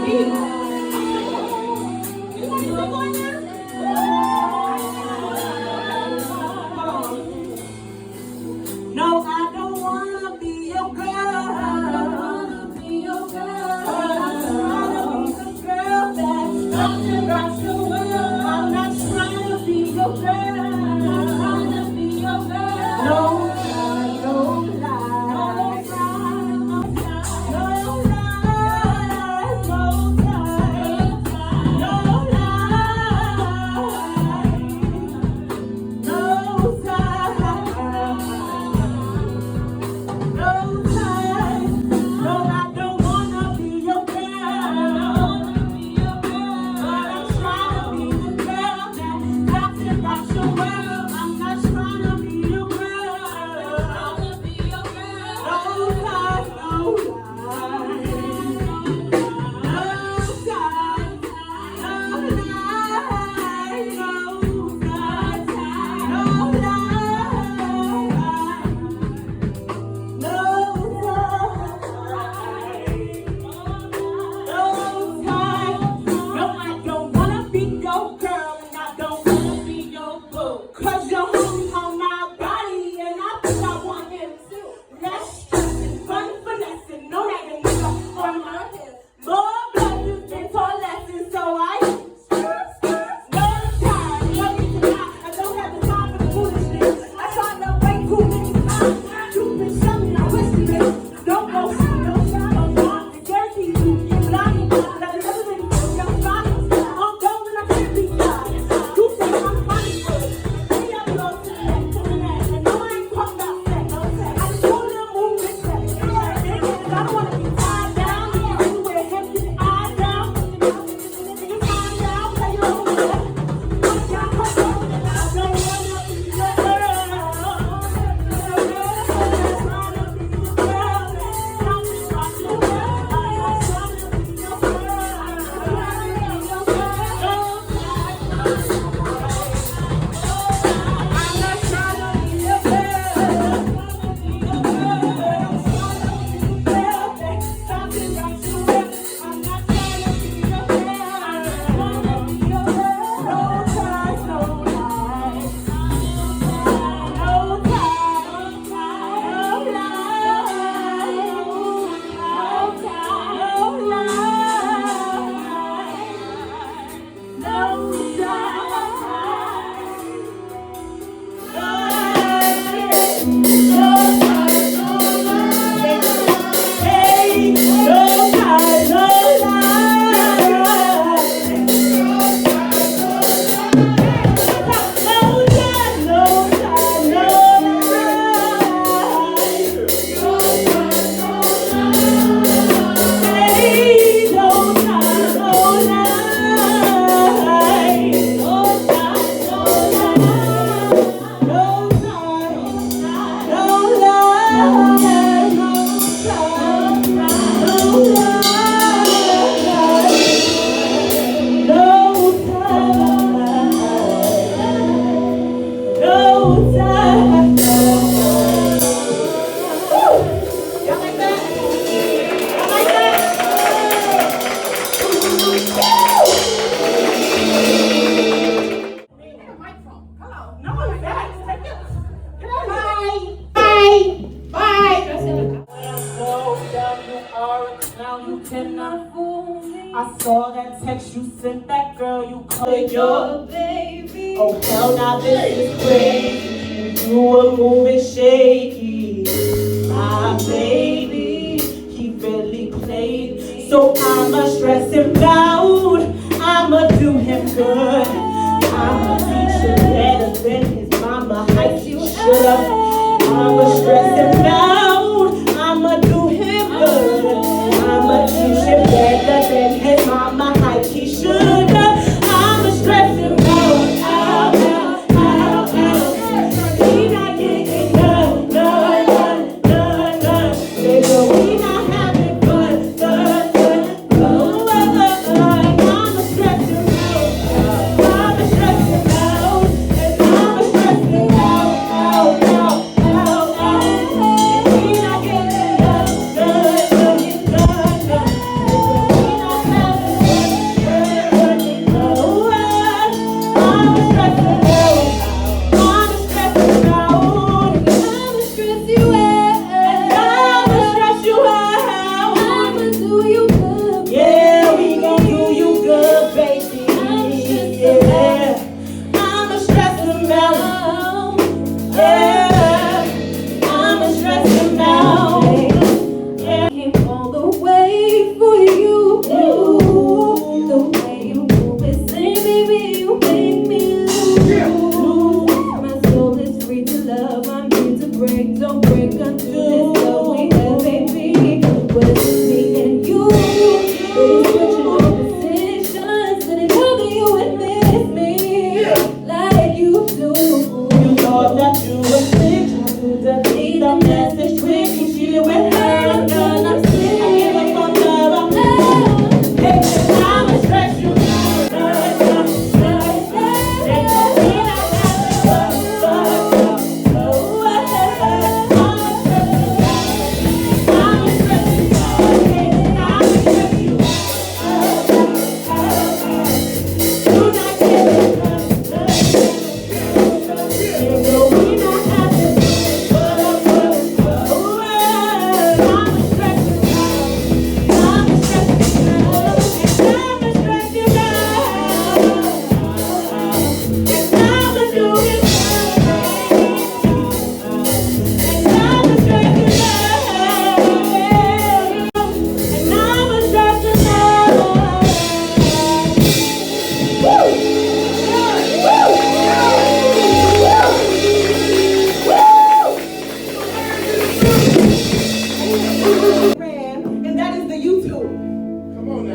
No, I don't wanna be your girl. I don't wanna be your girl. I'm trying to be the girl that rocks and rocks the world. I'm not trying to be your girl. I'm not trying to be your girl. No lie, no lie, no lie, no lie, no lie, no lie, no lie, no lie. No time, no, I don't wanna be your girl. But I'm trying to be the girl that rocks and rocks your world. I'm not trying to be your girl. No time, no lie. No time, no lie, no time, no lie. Cause your homie on my body and I think I want him too. Less stressing, fun finessing, no nagging nigga on my head. More blood you've been taught lessons, so I no time, no need to lie. I don't have the time for the foolishness. I tried to wait 2 minutes time. You've been shoving, I wish you did. Don't go, no shot, no shot. The guarantee you get lying. Let it never been good, young body. I'm going, I can't be tied. You say I'm funny, but I saw that text you sent that girl you called your baby. Oh hell, now this is crazy. You were moving shaky. My baby, he really played. So I'ma stress him out. I'ma do him good. I'ma teach him better than his mama hype he should've. I'ma stress him out. I'ma do him good. I'ma teach him better than his mama hype he should've. I'ma stress him out. He not getting none. Baby, we not having fun. I'ma stress him out. I'ma stress him out. And I'ma stress him out.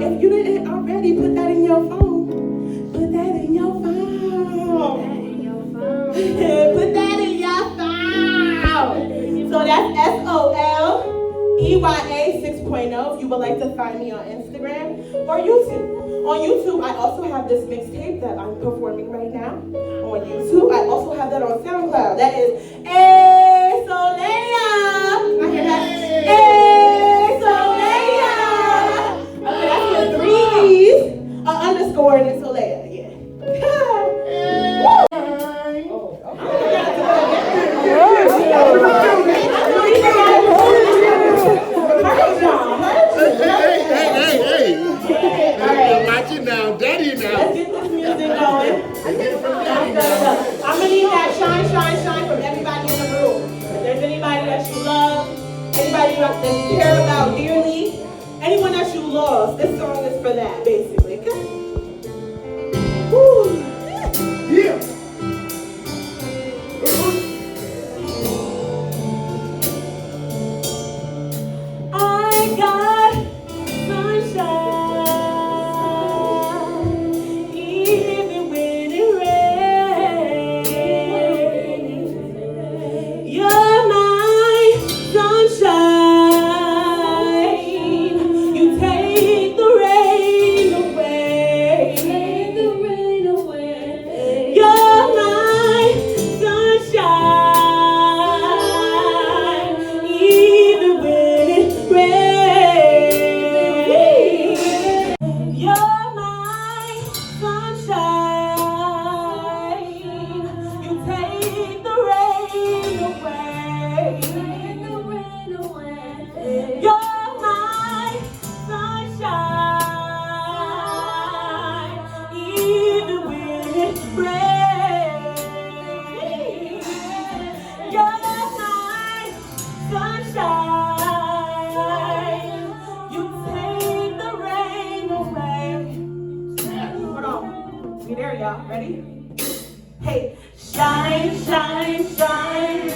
If you didn't already, put that in your phone. Put that in your phone. Put that in your phone. So that's SOLEYA 6.0 if you would like to find me on Instagram or YouTube. On YouTube, I also have this mixtape that I'm performing right now. On YouTube, I also have that on SoundCloud. That is Soultry. I hear that. Soultry. Okay, that's with 3 E's, underscore, and then Soultry. Yeah. Now, daddy now. Let's get this music going. I'm gonna need that shine, shine, shine from everybody in the room. If there's anybody that you love, anybody that you care about dearly, anyone that you lost, this song is for that, basically. Okay? Woo. Yeah. I got sunshine. There, y'all. Ready? Hey, shine, shine, shine.